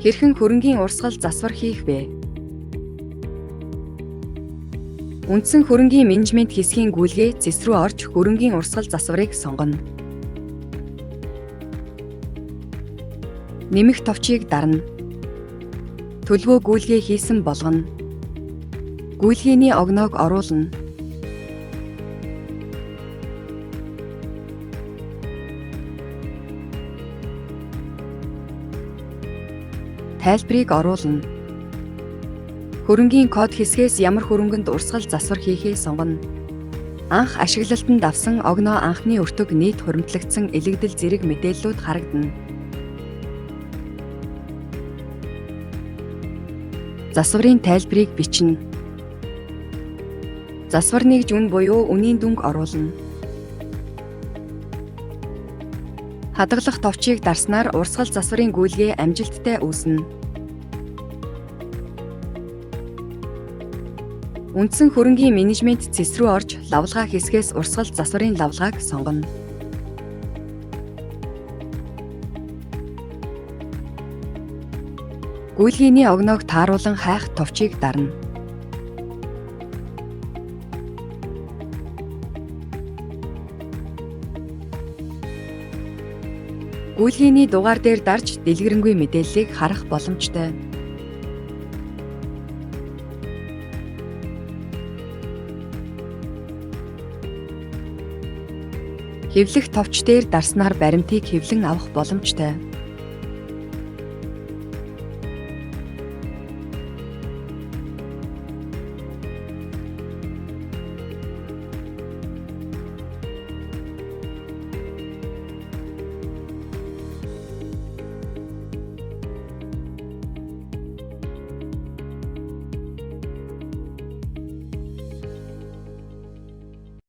Хэрхэн хөрөнгийн урсгал засвар хийх вэ? Үндсэн хөрөнгийн менежмент хэсгийн гүйлгээ цэс рүү орж хөрөнгийн урсгал засварыг сонгоно. Нэмэх товчийг дарна. Төлөвөө гүйлгээ хийсэн болгоно. Гүйлгээний огноог оруулна. Тайлбарыг оруулна. Хөрөнгийн код хэсгээс ямар хөрөнгөнд урсгал засвар хийхээ сонгоно. Анх ашиглалтанд авсан огноо анхны өртөг нийт хуримтлагдсан элэгдэл зэрэг мэдээллүүд харагдана. Засварын тайлбарыг бичнэ. Засвар нэгж үн буюу үнийн дүнг оруулна. Хадгалах товчийг дарснаар урсгал засварын гүйлгээ амжилттай үүснэ. Үндсэн хөрөнгийн менежмент цэс рүү орж лавлгаа хэсгээс урсгал засварын лавлгааг сонгоно. Гүйлгээний огноог тааруулан хайх товчийг дарна. Гүйлгээний дугаар дээр дарж дэлгэрэнгүй мэдээллийг харах боломжтой. Хэвлэх товч дээр дарснаар баримтыг хэвлэн авах боломжтой.